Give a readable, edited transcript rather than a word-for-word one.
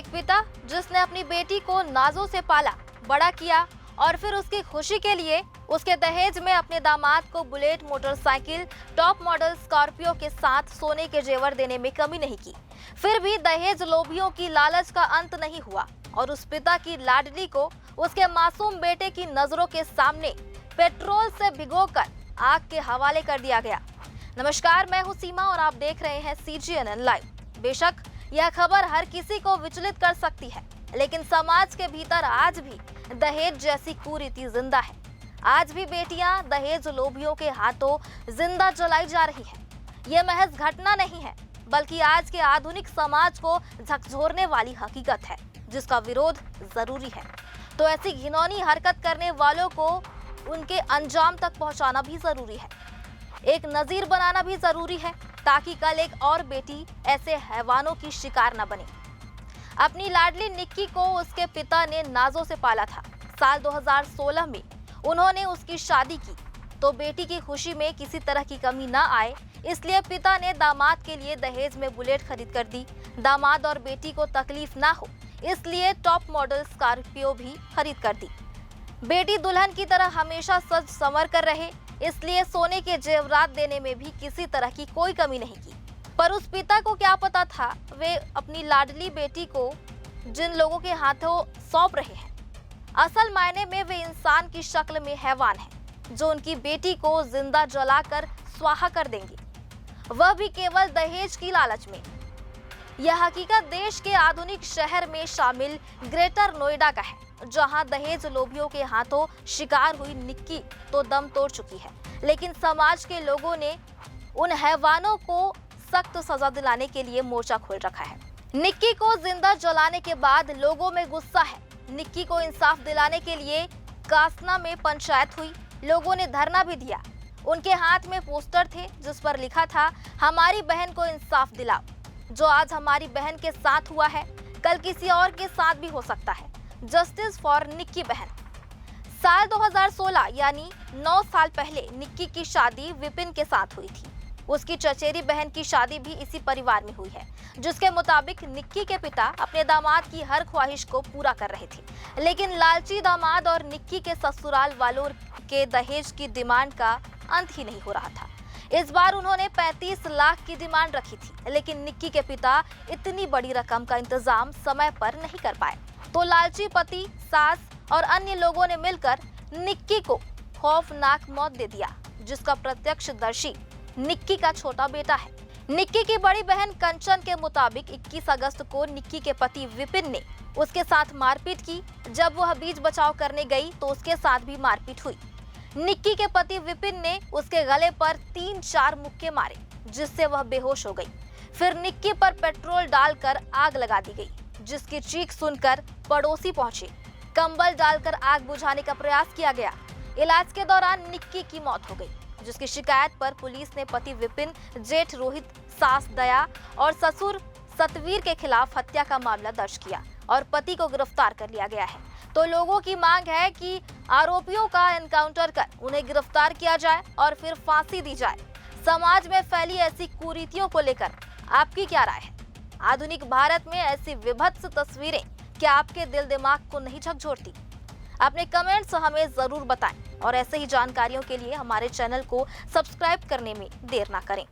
एक पिता जिसने अपनी बेटी को नाजों से पाला, बड़ा किया और फिर उसकी खुशी के लिए उसके दहेज में अपने दामाद को bullet motorcycle top model Scorpio के साथ सोने के जेवर देने में कमी नहीं की। फिर भी दहेज लोभियों की लालच का अंत नहीं हुआ और उस पिता की लाडली को उसके मासूम बेटे की नजरों के सामने पेट्रोल से भिगोकर आग के हवाले कर दिया गया। नमस्कार, मैं हूं सीमा और आप देख रहे हैं CGNN लाइव। बेशक यह खबर हर किसी को विचलित कर सकती है, लेकिन समाज के भीतर आज भी दहेज जैसी कुरीति जिंदा है। आज भी बेटियां दहेज लोभियों के हाथों जिंदा जलाई जा रही हैं। ये महज घटना नहीं है, बल्कि आज के आधुनिक समाज को झकझोरने वाली हकीकत है, जिसका विरोध जरूरी है। तो ऐसी घिनौनी हरकत करने वालों को उनके अंजाम तक पहुंचाना भी जरूरी है, एक नजीर बनाना भी जरूरी है, ताकि कल एक और बेटी ऐसे हैवानों की शिकार न बने। अपनी लाडली निक्की को उसके पिता ने नाजों से पाला था। साल 2016 में उन्होंने उसकी शादी की तो बेटी की खुशी में किसी तरह की कमी न आए, इसलिए पिता ने दामाद के लिए दहेज में बुलेट खरीद कर दी। दामाद और बेटी को तकलीफ ना हो, इसलिए टॉप मॉडल स्कॉर्पियो भी खरीद कर दी। बेटी दुल्हन की तरह हमेशा सज संवर कर रहे, इसलिए सोने के जेवरात देने में भी किसी तरह की कोई कमी नहीं की। पर उस पिता को क्या पता था, वे अपनी लाडली बेटी को जिन लोगों के हाथों सौंप रहे हैं, असल मायने में वे इंसान की शक्ल में हैवान हैं, जो उनकी बेटी को जिंदा जलाकर स्वाहा कर देंगे, वह भी केवल दहेज की लालच में। यह हकीकत देश के आधुनिक शहर में शामिल ग्रेटर नोएडा का है, जहां दहेज लोभियों के हाथों शिकार हुई निक्की तो दम तोड़ चुकी है, लेकिन समाज के लोगों ने उन हैवानों को सख्त सजा दिलाने के लिए मोर्चा खोल रखा है। निक्की को जिंदा जलाने के बाद लोगों में गुस्सा है। निक्की को इंसाफ दिलाने के लिए कासना में पंचायत हुई, लोगों ने धरना भी दिया। उनके हाथ में पोस्टर थे जिस पर लिखा था, हमारी बहन को इंसाफ दिलाओ। जो आज हमारी बहन के साथ हुआ है, कल किसी और के साथ भी हो सकता है। जस्टिस फॉर निक्की बहन। साल 2016 यानी 9 साल पहले निक्की की शादी विपिन के साथ हुई थी। उसकी चचेरी बहन की शादी भी इसी परिवार में हुई है, जिसके मुताबिक निक्की के पिता अपने दामाद की हर ख्वाहिश को पूरा कर रहे थे, लेकिन लालची दामाद और निक्की के ससुराल वालों के दहेज की डिमांड का अंत ही नहीं हो रहा था। इस बार उन्होंने 35 लाख की डिमांड रखी थी, लेकिन निक्की के पिता इतनी बड़ी रकम का इंतजाम समय पर नहीं कर पाए, तो लालची पति, सास और अन्य लोगों ने मिलकर निक्की को खौफनाक मौत दे दिया, जिसका प्रत्यक्षदर्शी निक्की का छोटा बेटा है। निक्की की बड़ी बहन कंचन के मुताबिक 21 अगस्त को निक्की के पति विपिन ने उसके साथ मारपीट की। जब वह बीच बचाव करने गई तो उसके साथ भी मारपीट हुई। निक्की के पति विपिन ने उसके गले पर 3-4 मुक्के मारे, जिससे वह बेहोश हो गई। फिर निक्की पर पेट्रोल डालकर आग लगा दी गई, जिसकी चीख सुनकर पड़ोसी पहुंचे। कंबल डालकर आग बुझाने का प्रयास किया गया। इलाज के दौरान निक्की की मौत हो गई, जिसकी शिकायत पर पुलिस ने पति विपिन, जेठ रोहित, सास दया और ससुर सतवीर के खिलाफ हत्या का मामला दर्ज किया और पति को गिरफ्तार कर लिया गया है। तो लोगों की मांग है कि आरोपियों का एनकाउंटर कर उन्हें गिरफ्तार किया जाए और फिर फांसी दी जाए। समाज में फैली ऐसी कुरीतियों को लेकर आपकी क्या राय है? आधुनिक भारत में ऐसी विभत्स तस्वीरें क्या आपके दिल दिमाग को नहीं झकझोरती? अपने कमेंट्स हमें जरूर बताएं और ऐसे ही जानकारियों के लिए हमारे चैनल को सब्सक्राइब करने में देर ना करें।